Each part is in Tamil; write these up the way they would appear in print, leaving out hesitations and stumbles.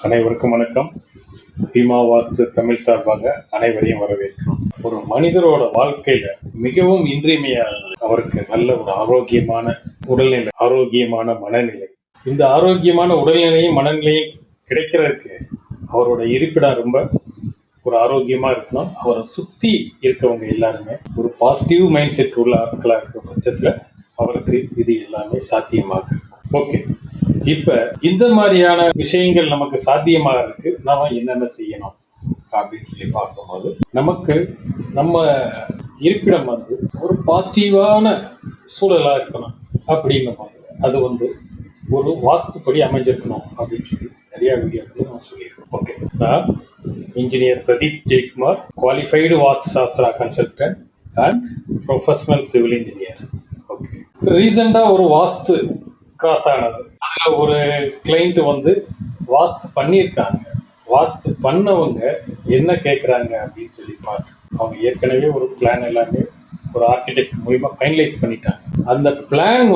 அனைவருக்கும் வணக்கம். பீமா வாஸ்து தமிழ் சார்பாக அனைவரையும் வரவேற்கிறோம். ஒரு மனிதரோட வாழ்க்கையில மிகவும் இன்றியமையானது அவருக்கு நல்ல ஒரு ஆரோக்கியமான உடல்நிலை, ஆரோக்கியமான மனநிலை. இந்த ஆரோக்கியமான உடல்நிலையும் மனநிலையும் கிடைக்கிறதுக்கு அவரோட இருப்பிடம் ரொம்ப ஒரு ஆரோக்கியமா இருக்கணும். அவரை சுத்தி இருக்கவங்க எல்லாருமே ஒரு பாசிட்டிவ் மைண்ட் செட் உள்ள ஆட்களா இருக்கிற பட்சத்துல அவருக்கு இது எல்லாமே சாத்தியமாகும். ஓகே, இப்ப இந்த மாதிரியான விஷயங்கள் நமக்கு சாத்தியமாக இருக்கு. நாம என்னென்ன செய்யணும் அப்படின்னு சொல்லி பார்க்கும்போது, நமக்கு நம்ம இருப்பிடம் ஒரு பாசிட்டிவான சூழலா இருக்கணும் அப்படின்னும் போது அது ஒரு வாஸ்துப்படி அமைஞ்சிருக்கணும் அப்படின்னு சொல்லி நிறைய வீடியோக்கள் நம்ம சொல்லியிருக்கோம். ஓகே, நான் engineer Pradeep Jayakumar, qualified vastu shastra consultant and professional civil engineer. Okay, ரீசெண்டா ஒரு வாஸ்து கிராஸ் ஆனது. அதில் ஒரு கிளைண்ட் வாஸ்து பண்ணியிருக்காங்க. வாஸ்து பண்ணவங்க என்ன கேட்குறாங்க அப்படின்னு சொல்லி பார்த்து, அவங்க ஏற்கனவே ஒரு பிளான் எல்லாமே ஒரு ஆர்கிடெக்ட் மூலிமா ஃபைனலைஸ் பண்ணிட்டாங்க. அந்த பிளான்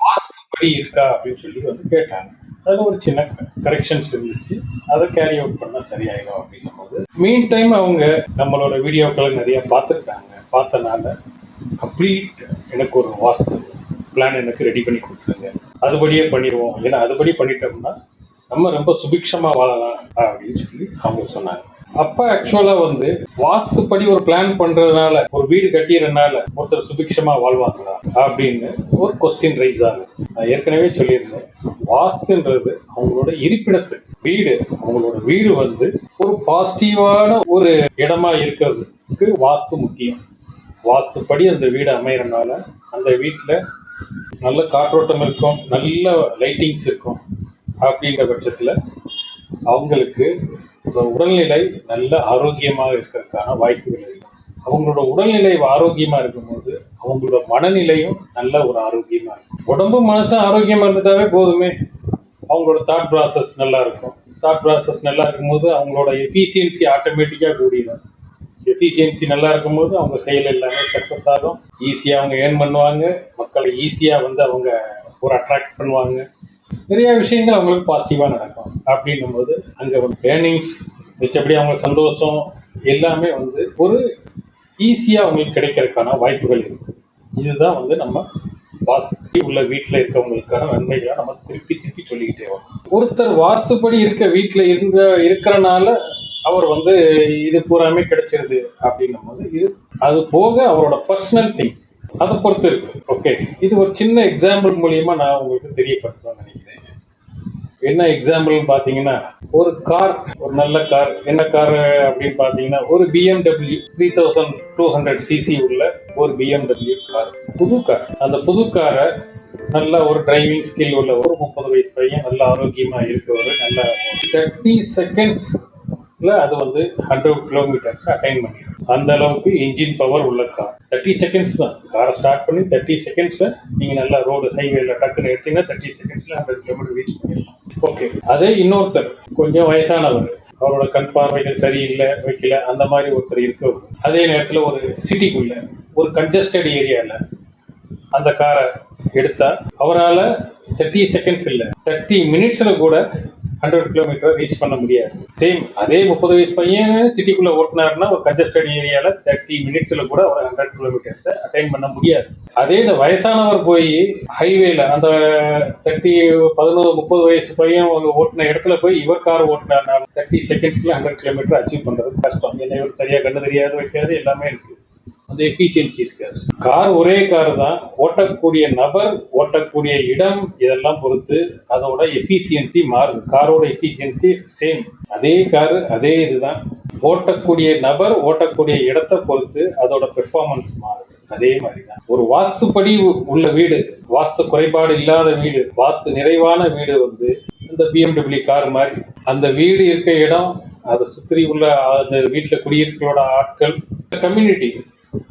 வாஸ்துப்படி இருக்கா அப்படின்னு சொல்லி கேட்டாங்க. அதில் ஒரு சின்ன கரெக்ஷன்ஸ் இருந்துச்சு. அதை கேரி அவுட் பண்ணால் சரியாயிடும் அப்படின்னும் போது, மீன் டைம் அவங்க நம்மளோட வீடியோக்களை நிறைய பார்த்துருக்காங்க. பார்த்தனால கம்ப்ளீட் எனக்கு ஒரு வாஸ்து பிளான் எனக்கு ரெடி பண்ணி கொடுத்துருங்க, அதுபடியே பண்ணிடுவோம். ஏன்னா அதுபடி பண்ணிட்டோம்னா நம்ம ரொம்ப சுபிக்ஷமா வாழலாம் அப்படின்னு சொல்லி அவங்க சொன்னாங்க. அப்ப ஆக்சுவலா வாஸ்துப்படி ஒரு பிளான் பண்றதுனால, ஒரு வீடு கட்டிடுறதுனால ஒருத்தர் சுபிக்ஷமா வாழ்வாங்களா அப்படின்னு ஒரு கொஸ்டின் ரைஸ் ஆகுது. நான் ஏற்கனவே சொல்லியிருந்தேன், வாஸ்துன்றது அவங்களோட இருப்பிடத்து வீடு. அவங்களோட வீடு ஒரு பாசிட்டிவான ஒரு இடமா இருக்கிறதுக்கு வாஸ்து முக்கியம். வாஸ்துப்படி அந்த வீடு அமையறதுனால அந்த வீட்டில் நல்ல காற்றோட்டம் இருக்கும், நல்ல லைட்டிங்ஸ் இருக்கும். அப்படிங்கிற பட்சத்தில் அவங்களுக்கு உடல்நிலை நல்ல ஆரோக்கியமாக இருக்கிறதுக்கான வாய்ப்புகள் இருக்கும். அவங்களோட உடல்நிலை ஆரோக்கியமாக இருக்கும்போது அவங்களோட மனநிலையும் நல்ல ஒரு ஆரோக்கியமாக இருக்கும். உடம்பு மனசு ஆரோக்கியமாக இருந்ததாவே போதுமே. அவங்களோட தாட் ப்ராசஸ் நல்லா இருக்கும். தாட் ப்ராசஸ் நல்லா இருக்கும்போது அவங்களோட எஃபிஷியன்சி ஆட்டோமேட்டிக்காக கூடிடும். எஃபிஷியன்சி நல்லா இருக்கும்போது அவங்க செயல் எல்லாமே சக்ஸஸ் ஆகும். ஈஸியாக அவங்க ஏர்ன் பண்ணுவாங்க. மக்களை ஈஸியாக அவங்க ஒரு அட்ராக்ட் பண்ணுவாங்க. நிறைய விஷயங்கள் அவங்களுக்கு பாசிட்டிவாக நடக்கும். அப்படின்னும் போது அங்கே ஏர்னிங்ஸ் மிச்சப்படி அவங்க சந்தோஷம் எல்லாமே ஒரு ஈஸியாக அவங்களுக்கு கிடைக்கிறதுக்கான வாய்ப்புகள் இருக்குது. இதுதான் நம்ம வாஸ்து உள்ள வீட்டில் இருக்கவங்களுக்கான நன்மைகளை நம்ம திருப்பி திருப்பி சொல்லிக்கிட்டே வரோம். ஒருத்தர் வாஸ்துப்படி இருக்க வீட்டில் இருக்கிறனால அவர் இது பூராமே கிடைச்சிருது அப்படின்னும் போது, இது அது போக அவரோட பர்சனல் திங்ஸ் அதை பொறுத்து இருக்கு. ஓகே, இது ஒரு சின்ன எக்ஸாம்பிள் மூலியமா நான் உங்களுக்கு தெரியப்படுத்தணும்னு நினைக்கிறேன். என்ன எக்ஸாம்பிள்னு பார்த்தீங்கன்னா, ஒரு கார், ஒரு நல்ல கார். என்ன கார் அப்படின்னு பார்த்தீங்கன்னா, ஒரு BMW 3200 cc உள்ள ஒரு BMW கார், புது கார். அந்த புது காரை நல்ல ஒரு டிரைவிங் ஸ்கில் உள்ள ஒரு 30 வயசு பையன், நல்ல ஆரோக்கியமா இருக்கவர், நல்ல 30 seconds அது 100 kilometers அட்டைன் பண்ணிடும். அந்த அளவுக்கு இன்ஜின் பவர் உள்ள கார். 30 seconds தான். காரை ஸ்டார்ட் பண்ணி 30 secondsல நீங்க நல்லா ரோடு ஹைவேல டக்குன்னு எடுத்தீங்கன்னா 30 secondsல 100 kilometer ரீச் பண்ணிடலாம். ஓகே, அதே இன்னொருத்தர் கொஞ்சம் வயசானவர், அவரோட கண் பார்வைகள் சரியில்லை, வைக்கல, அந்த மாதிரி ஒருத்தர் இருக்கவர், அதே நேரத்தில் ஒரு சிட்டிக்குள்ள ஒரு கன்ஜஸ்டட் ஏரியால அந்த காரை எடுத்தா அவரால் 30 seconds இல்லை, 30 minutesல கூட 100 kilometer ரீச் பண்ண முடியாது. சேம் அதே 30 வயசு பையன் சிட்டிக்குள்ள ஓட்டினாருன்னா ஒரு கன்ஜஸ்டட் ஏரியால 30 minutesல கூட ஒரு 100 kilometers அட்டைன் பண்ண முடியாது. அதே இந்த வயசானவர் போய் ஹைவேல அந்த 30 வயசு பையன் ஓட்டின இடத்துல போய் இவர் கார் ஓட்டினார்னா 30 secondsல 100 kilometer அச்சீவ் பண்றது கஷ்டம். ஏன்னா இவர் சரியா கண்ணு தெரியாது, வைக்காது, எல்லாமே இருக்கு. அந்த எஃபிஷியன்சி இருக்காது. கார் ஒரே கார் தான், ஓட்டக்கூடிய நபர், ஓட்டக்கூடிய இடம், இதெல்லாம் பொறுத்து அதோட எஃபிஷியன்சி மாறுது. காரோட எஃபிஷியன்சி சேம், அதே காரு அதே இதுதான். ஓட்டக்கூடிய நபர், ஓட்டக்கூடிய இடத்தை பொறுத்து அதோட பெர்ஃபார்மன்ஸ் மாறுது. அதே மாதிரி தான் ஒரு வாஸ்துப்படி உள்ள வீடு, வாஸ்து குறைபாடு இல்லாத வீடு, வாஸ்து நிறைவான வீடு இந்த BMW கார் மாதிரி. அந்த வீடு இருக்க இடம், அதை சுற்றி உள்ள அந்த வீட்டில் குடியிருக்கிறோட ஆட்கள், கம்யூனிட்டி,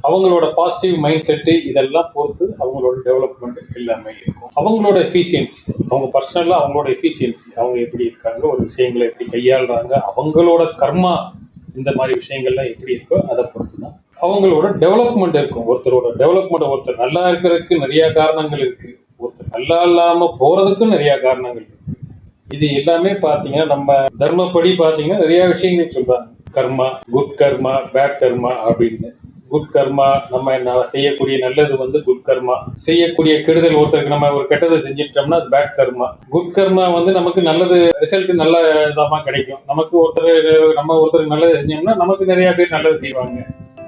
அவங்களோட பாசிட்டிவ் மைண்ட் செட்டு, இதெல்லாம் பொறுத்து அவங்களோட டெவலப்மெண்ட் எல்லாமே இருக்கும். அவங்களோட எஃபிஷியன்சி, அவங்க பர்சனலாக அவங்களோட எஃபிஷியன்சி, அவங்க எப்படி இருக்காங்க, ஒரு விஷயங்களை எப்படி கையாளுறாங்க, அவங்களோட கர்மா, இந்த மாதிரி விஷயங்கள்லாம் எப்படி இருக்கோ அதை பொறுத்து தான் அவங்களோட டெவலப்மெண்ட் இருக்கும். ஒருத்தரோட டெவலப்மெண்ட், ஒருத்தர் நல்லா இருக்கிறதுக்கு நிறைய காரணங்கள் இருக்கு, ஒருத்தர் நல்லா இல்லாமல் போறதுக்கும் நிறைய காரணங்கள் இருக்கு. இது எல்லாமே பாத்தீங்கன்னா நம்ம தர்மப்படி பாத்தீங்கன்னா நிறைய விஷயங்கள் சொல்றாங்க. கர்மா, குட் கர்மா, பேட் கர்மா அப்படின்னு. குட் கர்மா நம்ம செய்யக்கூடிய நல்லது வந்து குட் கர்மா, செய்யக்கூடிய கெடுதல் ஒருத்தருக்கு நம்ம ஒரு கெட்டதை செஞ்சிட்டோம்னா அது பேட் கர்மா. குட் கர்மா வந்து நமக்கு நல்லது ரிசல்ட் நல்ல இதாமா கிடைக்கும். நமக்கு ஒருத்தருக்கு நல்லது செஞ்சோம்னா நமக்கு நிறைய பேர் நல்லது செய்வாங்க.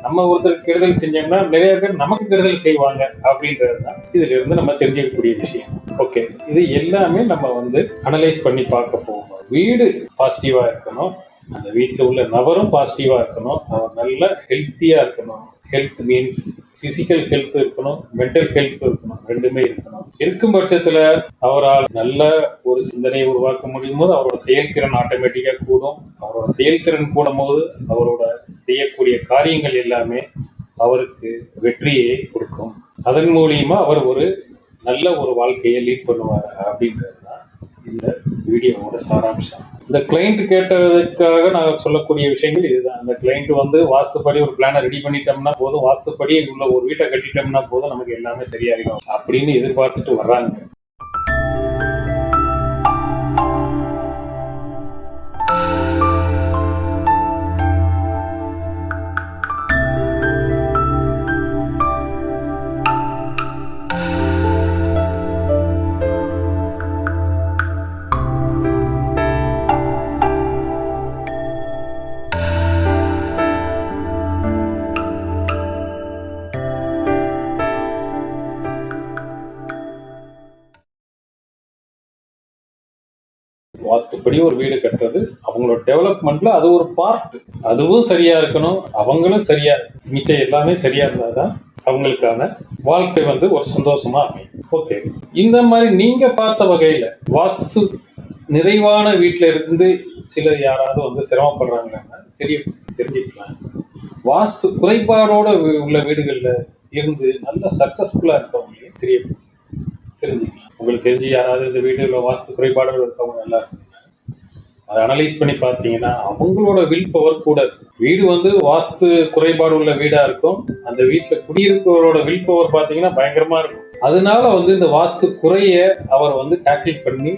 நம்ம ஒருத்தருக்கு கெடுதல் செஞ்சோம்னா நிறைய பேர் நமக்கு கெடுதல் செய்வாங்க அப்படின்றது தான் இதுல இருந்து நம்ம தெரிஞ்சுக்கக்கூடிய விஷயம். ஓகே, இது எல்லாமே நம்ம வந்து அனலைஸ் பண்ணி பார்க்க போவோம். வீடு பாசிட்டிவா இருக்கணும், அந்த வீட்டில் உள்ள நபரும் பாசிட்டிவா இருக்கணும், அவர் நல்ல ஹெல்த்தியா இருக்கணும். ஹெல்த் மீன்ஸ் பிசிக்கல் ஹெல்த் இருக்கணும், மென்டல் ஹெல்த் இருக்கணும், ரெண்டுமே இருக்கணும். இருக்கும் பட்சத்துல அவரால் நல்ல ஒரு சிந்தனையை உருவாக்க முடியும் போது அவரோட செயல்திறன் ஆட்டோமேட்டிக்கா கூடும். அவரோட செயல்திறன் கூடும் போது அவரோட செய்யக்கூடிய காரியங்கள் எல்லாமே அவருக்கு வெற்றியை கொடுக்கும். அதன் மூலியமா அவர் ஒரு நல்ல ஒரு வாழ்க்கையை லீட் பண்ணுவார் அப்படின்றது தான் இந்த வீடியோவோட சாராம்சம். இந்த கிளைண்ட் கேட்டதுக்காக நான் சொல்லக்கூடிய விஷயங்கள் இதுதான். அந்த கிளைண்ட் வந்து வாஸ்துப்படி ஒரு பிளானை ரெடி பண்ணிட்டோம்னா போதும், வாஸ்துப்படி உள்ள ஒரு வீட்டை கட்டிட்டோம்னா போதும், நமக்கு எல்லாமே சரியாயிடும் அப்படின்னு எதிர்பார்த்துட்டு வர்றாங்க. வாஸ்துப்படி ஒரு வீடு கட்டுறது அவங்களோட டெவலப்மெண்ட்ல அது ஒரு பார்ட். அதுவும் சரியா இருக்கணும், அவங்களும் சரியா, மிச்சம் எல்லாமே சரியா இருந்தாதான் அவங்களுக்கான வாழ்க்கை வந்து ஒரு சந்தோஷமா அமையும். ஓகே, இந்த மாதிரி நீங்க பார்த்த வகையில வாஸ்து நிறைவான வீட்டுல இருந்து சிலர் யாராவது வந்து சிரமப்படுறாங்கன்னா தெரிஞ்சுக்கலாம். வாஸ்து குறைபாடோட உள்ள வீடுகள்ல இருந்து நல்ல சக்சஸ்ஃபுல்லா இருக்கவங்களே தெரிஞ்சுக்கலாம். உங்களுக்கு தெரிஞ்சு யாராவது இந்த வீடுல வாஸ்து குறைபாடுகள் இருக்கவங்க நல்லா இருக்குங்க, அதை அனலைஸ் பண்ணி பார்த்தீங்கன்னா அவங்களோட வில் பவர் கூட இருக்கு. வீடு வந்து வாஸ்து குறைபாடு உள்ள வீடா இருக்கும், அந்த வீட்டுல குடியிருப்பவரோட வில் பவர் பார்த்தீங்கன்னா பயங்கரமா இருக்கும். அதனால வந்து இந்த வாஸ்து குறைய அவர் வந்து டேக்கிள் பண்ணி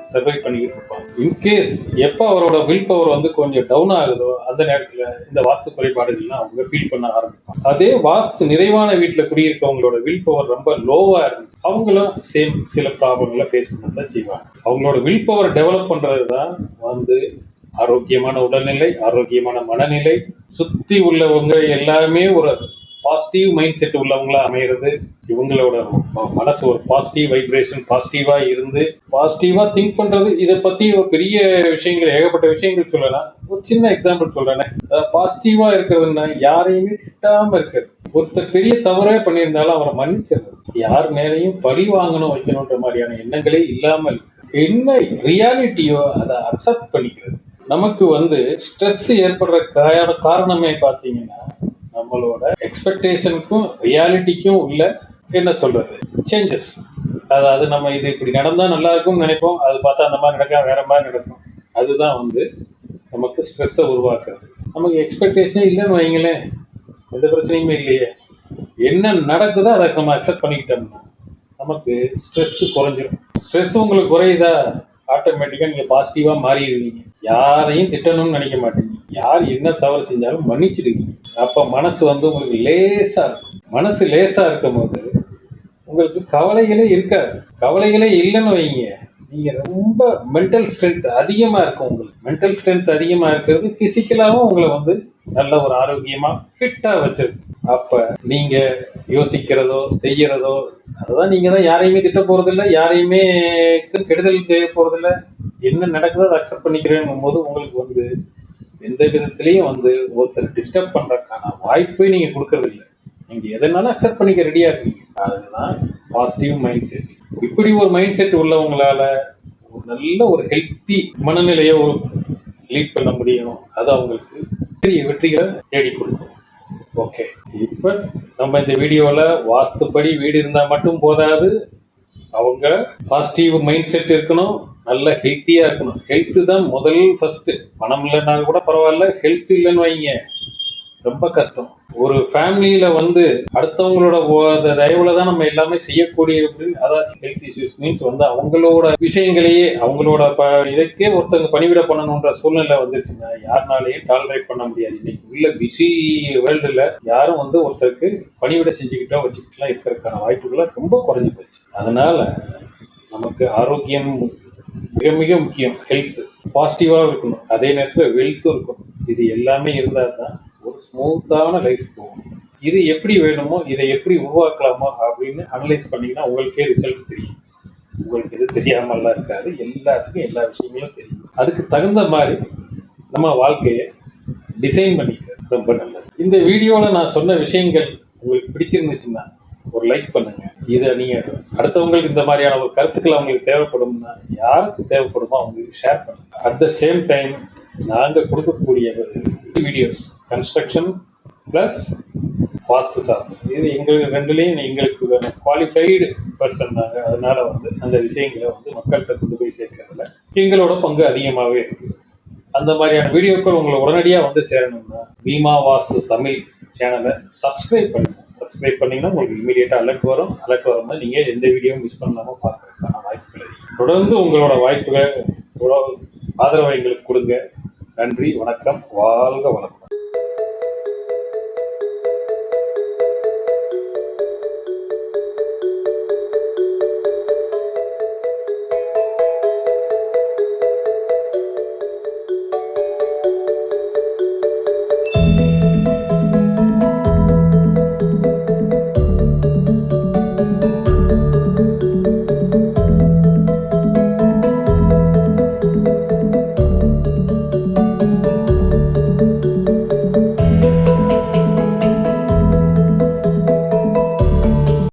சர்வை பண்ணிக்கிட்டு இருப்பாங்க. இன்கேஸ் எப்போ அவரோட வில் பவர் வந்து கொஞ்சம் டவுன் ஆகுதோ அந்த நேரத்துல இந்த வாஸ்து குறைபாடுகள்லாம் அவங்க ஃபீல் பண்ண ஆரம்பிப்பாங்க. அதே வாஸ்து நிறைவான வீட்டுல குடியிருக்கவங்களோட வில் பவர் ரொம்ப லோவா இருக்கு, அவங்களும் சேம் சில ப்ராப்ளங்களை ஃபேஸ் பண்ணதான் செய்வாங்க. அவங்களோட வில் பவர் டெவலப் பண்றது தான் வந்து ஆரோக்கியமான உடல்நிலை, ஆரோக்கியமான மனநிலை, சுத்தி உள்ளவங்க எல்லாமே ஒரு பாசிட்டிவ் மைண்ட் செட் உள்ளவங்களா அமைகிறது. இவங்களோட மனசு ஒரு பாசிட்டிவ் வைப்ரேஷன், பாசிட்டிவா இருந்து பாசிட்டிவா திங்க் பண்றது. இதை பத்தி ஒரு பெரிய விஷயங்கள், ஏகப்பட்ட விஷயங்கள் சொல்லலாம். ஒரு சின்ன எக்ஸாம்பிள் சொல்றேன். பாசிட்டிவா இருக்கிறதுனா யாரையுமே திட்டாம இருக்கிறது. ஒருத்தர் பெரிய தவறே பண்ணியிருந்தாலும் அவரை மன்னிச்சிருது. யார் மேலையும் பழி வாங்கணும் வைக்கணுன்ற மாதிரியான எண்ணங்களே இல்லாமல் என்ன ரியாலிட்டியோ அதை அக்செப்ட் பண்ணிக்கிறது. நமக்கு வந்து ஸ்ட்ரெஸ் ஏற்படுற காரணமே பார்த்தீங்கன்னா நம்மளோட எக்ஸ்பெக்டேஷனுக்கும் ரியாலிட்டிக்கும் உள்ள என்ன சொல்றது சேஞ்சஸ். அதாவது நம்ம இது இப்படி நடந்தா நல்லா இருக்கும்னு நினைப்போம், அது பார்த்தா அந்த மாதிரி நடக்காம வேற மாதிரி நடக்கும். அதுதான் வந்து நமக்கு ஸ்ட்ரெஸ்ஸை உருவாக்குறது. நமக்கு எக்ஸ்பெக்டேஷனே இல்லைன்னு வைங்களேன், எந்த பிரச்சனையுமே இல்லையே, என்ன நடக்குதோ அதை நம்ம அக்செப்ட் பண்ணிக்கிட்டோம்னா நமக்கு ஸ்ட்ரெஸ் குறைஞ்சிடும். ஸ்ட்ரெஸ் உங்களுக்கு குறையுதா, ஆட்டோமேட்டிக்கா நீங்க பாசிட்டிவா மாறிடுவீங்க. யாரையும் திட்டணும்னு நினைக்க மாட்டீங்க, யார் என்ன தவறு செஞ்சாலும் மன்னிச்சிடுவீங்க. அப்ப மனசு வந்து உங்களுக்கு லேசா இருக்கும். மனசு லேசா இருக்கும் போது உங்களுக்கு கவலைகளே இருக்காது. கவலைகளே இல்லைன்னு வைங்க, நீங்க ரொம்ப மென்டல் ஸ்ட்ரென்த் அதிகமா இருக்கும். உங்களுக்கு மென்டல் ஸ்ட்ரென்த் அதிகமா இருக்கிறது பிசிக்கலாவும் உங்களை வந்து நல்ல ஒரு ஆரோக்கியமா ஃபிட்டா வச்சிருக்கு. அப்ப நீங்க யோசிக்கிறதோ செய்யறதோ அதுதான். நீங்க தான் யாரையுமே திட்ட போறது இல்லை, யாரையுமே கெடுதல் செய்ய போறது இல்லை. என்ன நடக்குதோ அதை அக்செப்ட் பண்ணிக்கிறேன் போது உங்களுக்கு வந்து எந்த விதத்திலையும் வந்து ஒருத்தர் டிஸ்டர்ப் பண்றதுக்கான வாய்ப்பே நீங்க கொடுக்கறது இல்லை. நீங்க எதனாலும் அக்செப்ட் பண்ணிக்க ரெடியா இருக்கீங்க. அதுதான் பாசிட்டிவ் மைண்ட் செட். இப்படி ஒரு மைண்ட் செட் உள்ளவங்களால ஒரு நல்ல ஒரு ஹெல்த்தி மனநிலையை லீட் பண்ண முடியும். அது அவங்களுக்கு பெரிய வெற்றிகளை தேடி கொடுக்கும். ஓகே, இப்ப நம்ம இந்த வீடியோல வாஸ்துப்படி வீடு இருந்தா மட்டும் போதாது, அவங்க பாசிட்டிவ் மைண்ட் செட் இருக்கணும், நல்ல ஹெல்த்தியா இருக்கணும். ஹெல்த் தான் முதல் ஃபர்ஸ்ட். பணம் இல்லைன்னா கூட பரவாயில்ல, ஹெல்த் இல்லைன்னு வைங்க ரொம்ப கஷ்டம். ஒரு ஃபேமிலியில வந்து அடுத்தவங்களோட தயவுல தான் நம்ம எல்லாமே செய்யக்கூடிய அப்படின்னு, அதாவது ஹெல்த் இஷ்யூஸ் மீன்ஸ் வந்து அவங்களோட விஷயங்களையே அவங்களோட இதுக்கே ஒருத்தவங்க பணிவிட பண்ணணுன்ற சூழ்நிலை வந்துருச்சுன்னா யாருனாலையும் டாலரேட் பண்ண முடியாது. இன்னைக்கு உள்ள பிஸி வேர்ல்டுல யாரும் வந்து ஒருத்தருக்கு பணிவிட செஞ்சுக்கிட்டோ வச்சுக்கிட்டுலாம் இருக்கிறதுக்கான வாய்ப்புகளை ரொம்ப குறைஞ்சி போச்சு. அதனால நமக்கு ஆரோக்கியம் மிக மிக முக்கியம். ஹெல்த் பாசிட்டிவாக இருக்கணும், அதே நேரத்தில் வெல்த்தும் இருக்கணும். இது எல்லாமே இருந்தால் தான் ஒரு ஸ்மூத்தான லைஃப் போகும். இது எப்படி வேணுமோ இதை எப்படி உருவாக்கலாமோ அப்படின்னு அனலைஸ் பண்ணிங்கன்னா உங்களுக்கே ரிசல்ட் தெரியும். உங்களுக்கு எது தெரியாமலாம் இருக்காது, எல்லாத்துக்கும் எல்லா விஷயங்களும் தெரியும். அதுக்கு தகுந்த மாதிரி நம்ம வாழ்க்கையை டிசைன் பண்ணிக்கிறது ரொம்ப நல்லது. இந்த வீடியோவில் நான் சொன்ன விஷயங்கள் உங்களுக்கு பிடிச்சிருந்துச்சுன்னா ஒரு லைக் பண்ணுங்க. இதை நீங்க அடுத்தவங்களுக்கு இந்த மாதிரியான ஒரு கருத்துக்கள் அவங்களுக்கு தேவைப்படும்னா யாருக்கு தேவைப்படுமோ அவங்களுக்கு ஷேர் பண்ணுங்க. அட் த சேம் டைம் நாங்கள் கொடுக்கக்கூடிய வீடியோஸ் கன்ஸ்ட்ரக்ஷன் ப்ளஸ் வாஸ்து சாஸ்திரம் இது எங்களுக்கு ரெண்டுலேயும் எங்களுக்கு குவாலிஃபைடு பர்சன் நாங்கள். அதனால வந்து அந்த விஷயங்களை வந்து மக்கள்கிட்ட கொண்டு போய் சேர்க்கறதுல எங்களோட பங்கு அதிகமாகவே இருக்குது. அந்த மாதிரியான வீடியோக்கள் உங்களை உடனடியாக வந்து சேரணும்னா பீமா வாஸ்து தமிழ் சேனலை சப்ஸ்கிரைப் பண்ணுங்க. சப்ஸ்கிரைப் பண்ணிங்கன்னா உங்களுக்கு இமீடியட்டாக அலர்ட் வரும். அலர்ட் வரும்போது நீங்கள் எந்த வீடியோவும் மிஸ் பண்ணாமல் பார்க்கறதுக்கான வாய்ப்புகள் அதிகம். தொடர்ந்து உங்களோட வாய்ப்புகள் ஆதரவை எங்களுக்கு கொடுங்க. நன்றி, வணக்கம், வாழ்க வளமுடன்.